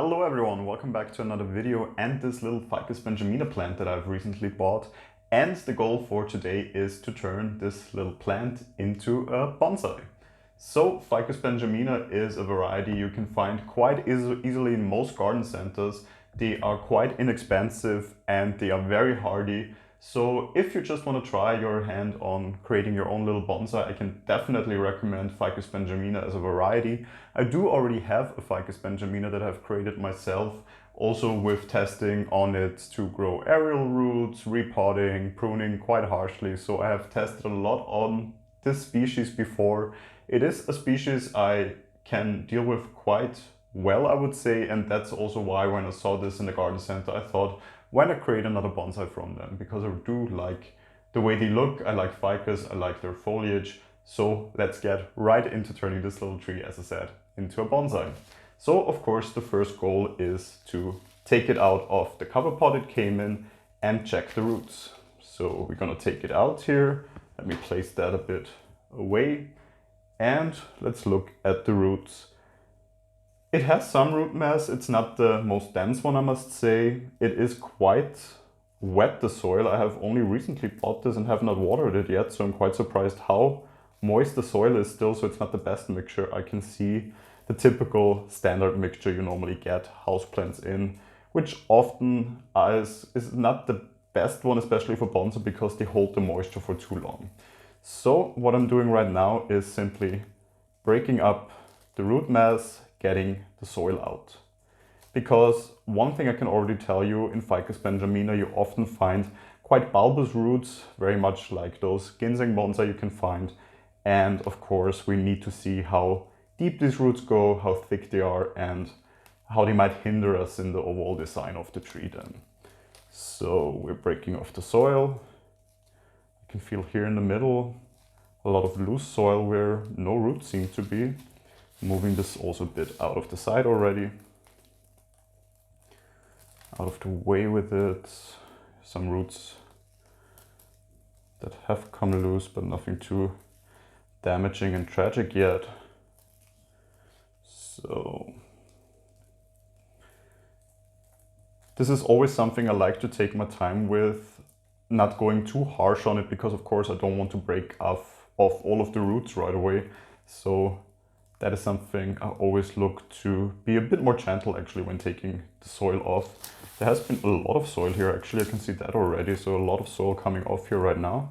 Hello everyone, welcome back to another video and this little Ficus Benjamina plant that I've recently bought. And the goal for today is to turn this little plant into a bonsai. So Ficus Benjamina is a variety you can find quite easily in most garden centers. They are quite inexpensive and they are very hardy. So if you just want to try your hand on creating your own little bonsai, I can definitely recommend Ficus Benjamina as a variety. I do already have a Ficus Benjamina that I've created myself, also with testing on it to grow aerial roots, repotting, pruning quite harshly. So I have tested a lot on this species before. It is a species I can deal with quite well, I would say, and that's also why when I saw this in the garden center, I thought, why not create another bonsai from them? Because I do like the way they look, I like ficus, I like their foliage. So let's get right into turning this little tree, as I said, into a bonsai. So of course the first goal is to take it out of the cover pot it came in and check the roots. So we're gonna take it out here. Let me place that a bit away and let's look at the roots. It has some root mass, it's not the most dense one, I must say. It is quite wet, the soil. I have only recently bought this and have not watered it yet, so I'm quite surprised how moist the soil is still, so it's not the best mixture. I can see the typical standard mixture you normally get houseplants in, which often is not the best one, especially for bonsai, because they hold the moisture for too long. So what I'm doing right now is simply breaking up the root mass, getting the soil out. Because one thing I can already tell you, in Ficus Benjamina you often find quite bulbous roots, very much like those ginseng bonsai you can find. And of course we need to see how deep these roots go, how thick they are, and how they might hinder us in the overall design of the tree then. So we're breaking off the soil. You can feel here in the middle a lot of loose soil where no roots seem to be. Moving this also a bit out of the side already. Out of the way with it. Some roots that have come loose, but nothing too damaging and tragic yet. So this is always something I like to take my time with, not going too harsh on it, because of course I don't want to break off all of the roots right away. So that is something I always look to be a bit more gentle actually when taking the soil off. There has been a lot of soil here actually, I can see that already, so a lot of soil coming off here right now.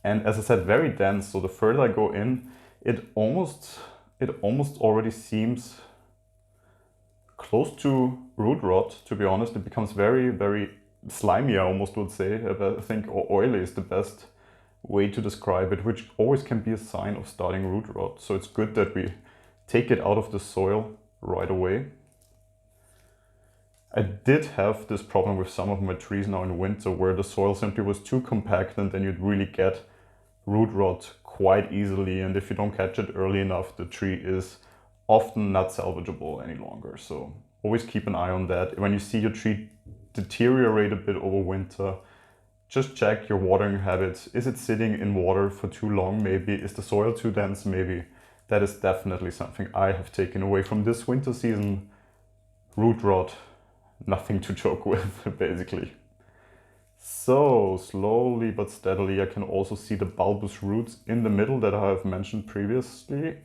And as I said, very dense, so the further I go in, it almost already seems close to root rot, to be honest. It becomes very, very slimy, I almost would say. I think oily is the best way to describe it, which always can be a sign of starting root rot. So it's good that we take it out of the soil right away. I did have this problem with some of my trees now in winter, where the soil simply was too compact and then you'd really get root rot quite easily. And if you don't catch it early enough, the tree is often not salvageable any longer. So always keep an eye on that. When you see your tree deteriorate a bit over winter, just check your watering habits. Is it sitting in water for too long maybe? Is the soil too dense maybe? That is definitely something I have taken away from this winter season. Root rot, nothing to joke with basically. So slowly but steadily I can also see the bulbous roots in the middle that I have mentioned previously.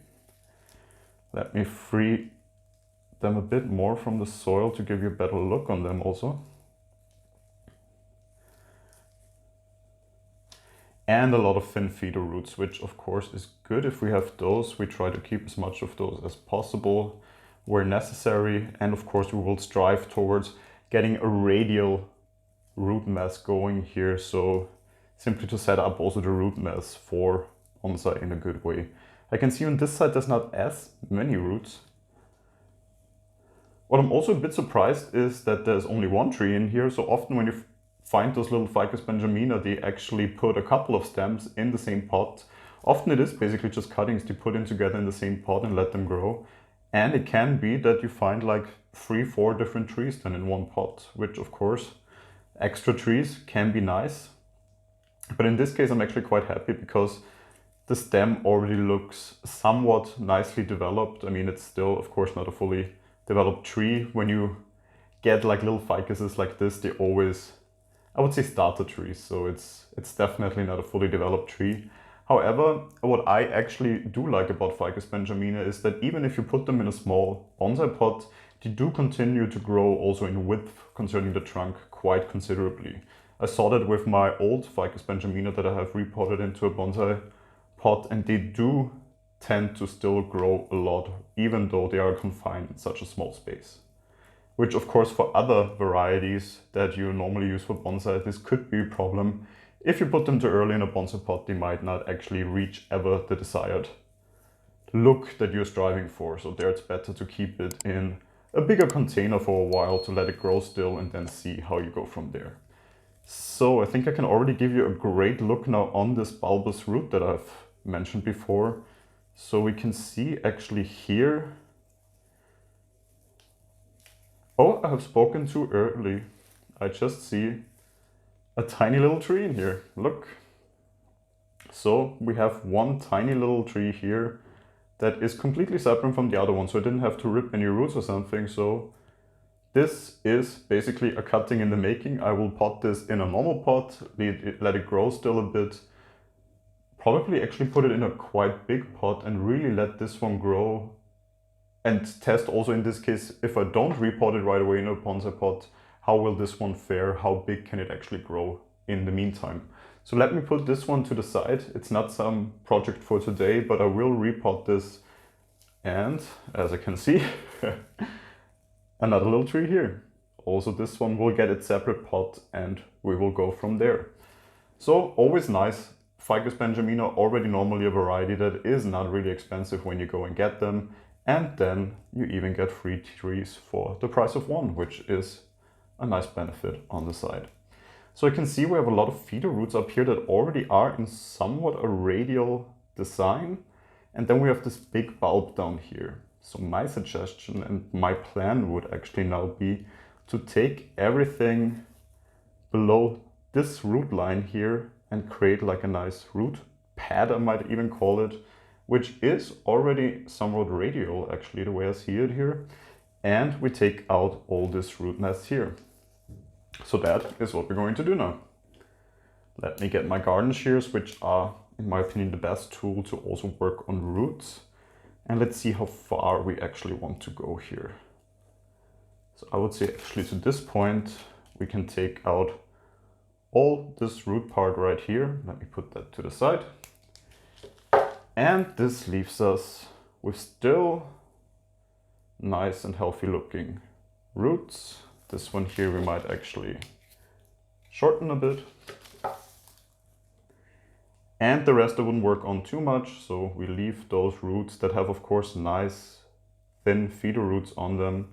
Let me free them a bit more from the soil to give you a better look on them also. And a lot of thin feeder roots, which of course is good if we have those. We try to keep as much of those as possible where necessary. And of course we will strive towards getting a radial root mass going here. So simply to set up also the root mass for bonsai in a good way. I can see on this side there's not as many roots. What I'm also a bit surprised is that there's only one tree in here. So often when you find those little Ficus Benjamina, they actually put a couple of stems in the same pot. Often it is basically just cuttings they put in together in the same pot and let them grow. And it can be that you find like 3-4 different trees then in one pot, which of course, extra trees can be nice. But in this case, I'm actually quite happy because the stem already looks somewhat nicely developed. I mean, it's still, of course, not a fully developed tree. When you get like little ficuses like this, they always, I would say, starter trees, so it's definitely not a fully developed tree. However, what I actually do like about Ficus Benjamina is that even if you put them in a small bonsai pot, they do continue to grow also in width concerning the trunk quite considerably. I saw that with my old Ficus Benjamina that I have repotted into a bonsai pot, and they do tend to still grow a lot, even though they are confined in such a small space. Which of course for other varieties that you normally use for bonsai, this could be a problem. If you put them too early in a bonsai pot, they might not actually reach ever the desired look that you're striving for. So there it's better to keep it in a bigger container for a while to let it grow still and then see how you go from there. So I think I can already give you a great look now on this bulbous root that I've mentioned before. So we can see actually here. Oh, I have spoken too early. I just see a tiny little tree in here. Look. So we have one tiny little tree here that is completely separate from the other one. So I didn't have to rip any roots or something. So this is basically a cutting in the making. I will pot this in a normal pot, let it grow still a bit. Probably actually put it in a quite big pot and really let this one grow. And test also in this case, if I don't repot it right away in a bonsai pot, how will this one fare? How big can it actually grow in the meantime? So let me put this one to the side. It's not some project for today, but I will repot this. And as I can see, another little tree here. Also this one will get its separate pot and we will go from there. So always nice. Ficus Benjamina, already normally a variety that is not really expensive when you go and get them. And then you even get free trees for the price of one, which is a nice benefit on the side. So I can see we have a lot of feeder roots up here that already are in somewhat a radial design. And then we have this big bulb down here. So my suggestion and my plan would actually now be to take everything below this root line here and create like a nice root pad, I might even call it, which is already somewhat radial, actually, the way I see it here. And we take out all this root nest here. So that is what we're going to do now. Let me get my garden shears, which are, in my opinion, the best tool to also work on roots. And let's see how far we actually want to go here. So I would say actually to this point, we can take out all this root part right here. Let me put that to the side. And this leaves us with still nice and healthy looking roots. This one here we might actually shorten a bit. And the rest I wouldn't work on too much, so we leave those roots that have of course nice thin feeder roots on them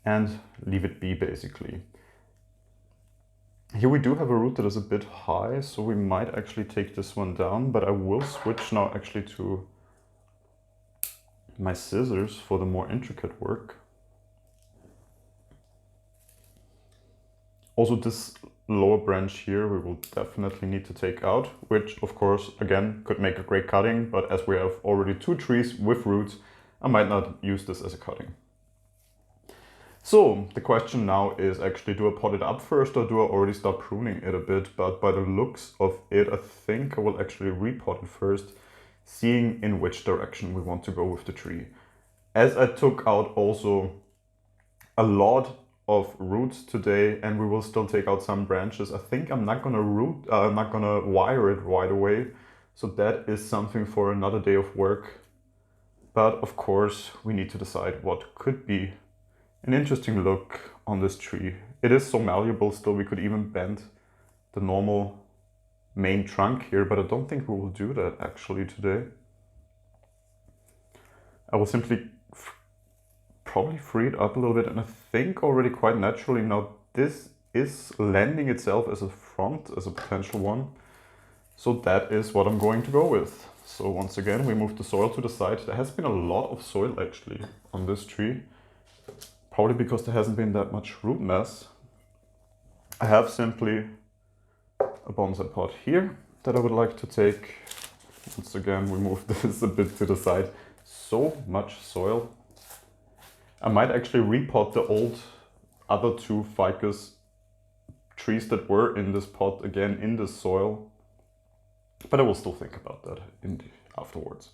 and leave it be basically. Here we do have a root that is a bit high, so we might actually take this one down, but I will switch now actually to my scissors for the more intricate work. Also this lower branch here we will definitely need to take out, which of course again could make a great cutting, but as we have already two trees with roots, I might not use this as a cutting. So the question now is actually, do I pot it up first or do I already start pruning it a bit? But by the looks of it, I think I will actually repot it first, seeing in which direction we want to go with the tree. As I took out also a lot of roots today and we will still take out some branches, I think I'm not gonna wire it right away. So that is something for another day of work. But of course we need to decide what could be an interesting look on this tree. It is so malleable still, we could even bend the normal main trunk here, but I don't think we will do that actually today. I will simply probably free it up a little bit, and I think already quite naturally now this is lending itself as a front, as a potential one. So that is what I'm going to go with. So once again, we move the soil to the side. There has been a lot of soil actually on this tree. Probably because there hasn't been that much root mass. I have simply a bonsai pot here that I would like to take. Once again, we move this a bit to the side. So much soil. I might actually repot the old other two ficus trees that were in this pot again in the soil, but I will still think about that afterwards.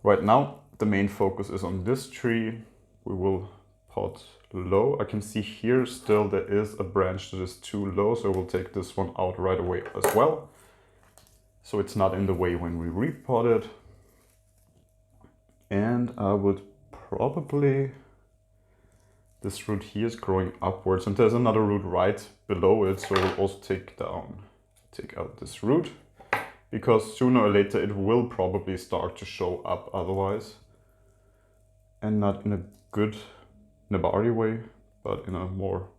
Right now, the main focus is on this tree. We will pot low. I can see here still there is a branch that is too low, so we'll take this one out right away as well. So it's not in the way when we repot it. And I would probably, this root here is growing upwards and there's another root right below it. So we'll also take out this root, because sooner or later it will probably start to show up otherwise. And not in a good Nabari way, but in a more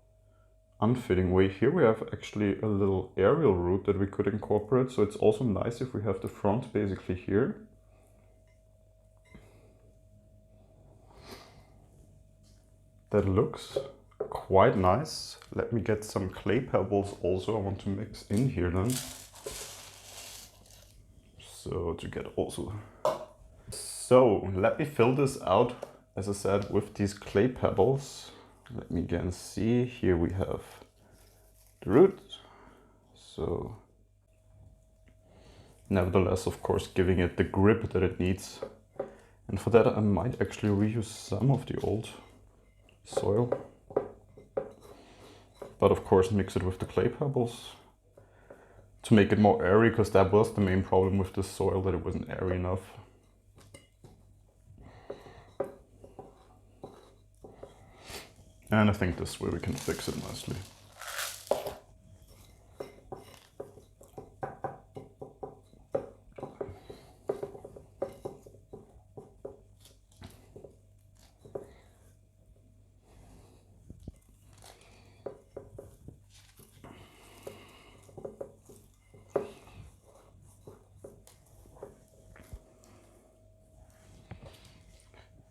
unfitting way. Here we have actually a little aerial root that we could incorporate. So it's also nice if we have the front basically here. That looks quite nice. Let me get some clay pebbles also. I want to mix in here then. So to get also. So let me fill this out, as I said, with these clay pebbles. Let me again see. Here we have the root. So nevertheless, of course, giving it the grip that it needs. And for that, I might actually reuse some of the old soil, but of course mix it with the clay pebbles to make it more airy, because that was the main problem with the soil, that it wasn't airy enough. And I think this way we can fix it nicely.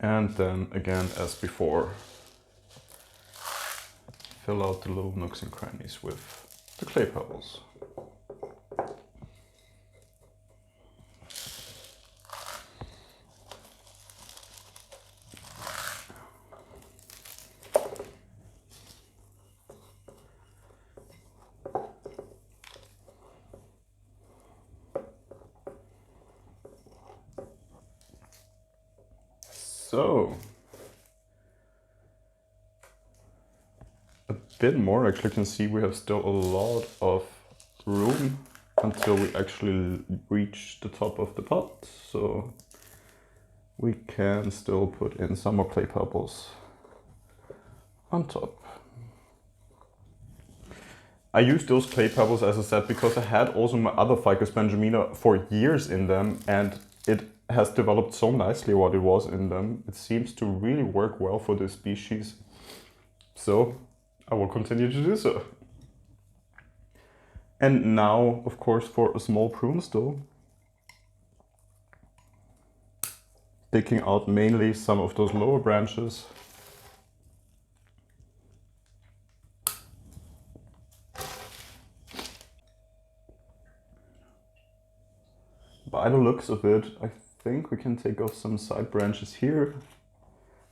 And then again, as before, fill out the little nooks and crannies with the clay pebbles. So, a bit more. Actually, you can see we have still a lot of room until we actually reach the top of the pot. So we can still put in some more clay pebbles on top. I used those clay pebbles, as I said, because I had also my other Ficus Benjamina for years in them, and it has developed so nicely what it was in them. It seems to really work well for this species. So I will continue to do so. And now, of course, for a small prune still, picking out mainly some of those lower branches. By the looks of it, I think we can take off some side branches here.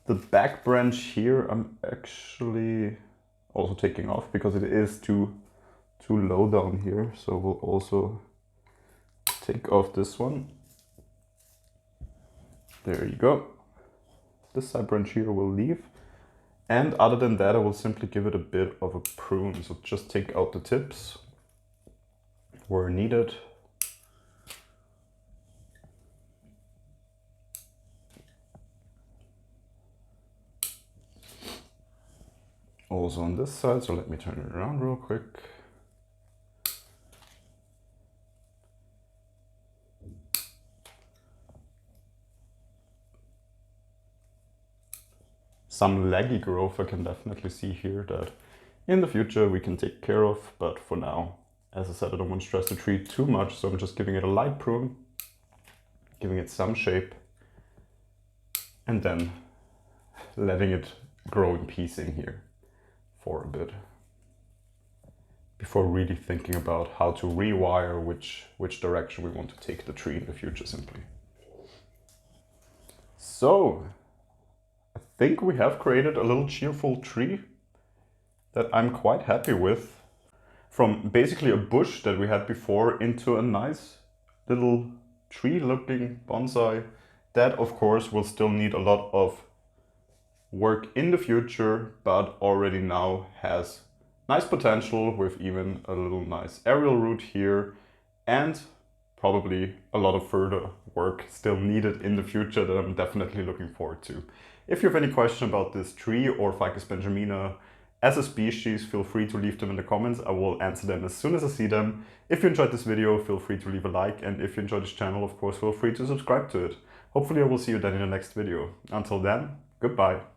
The back branch here I'm actually also taking off because it is too low down here. So we'll also take off this one. There you go. This side branch here will leave. And other than that, I will simply give it a bit of a prune. So just take out the tips where needed. Also on this side, so let me turn it around real quick. Some laggy growth I can definitely see here that in the future we can take care of, but for now, as I said, I don't want to stress the tree too much, so I'm just giving it a light prune, giving it some shape, and then letting it grow in peace in here for a bit before really thinking about how to rewire which direction we want to take the tree in the future simply. So I think we have created a little cheerful tree that I'm quite happy with. From basically a bush that we had before into a nice little tree looking bonsai. That of course will still need a lot of work in the future, but already now has nice potential with even a little nice aerial root here, and probably a lot of further work still needed in the future that I'm definitely looking forward to. If you have any question about this tree or Ficus Benjamina as a species, feel free to leave them in the comments. I will answer them as soon as I see them. If you enjoyed this video, feel free to leave a like, and if you enjoyed this channel, of course, feel free to subscribe to it. Hopefully I will see you then in the next video. Until then, goodbye.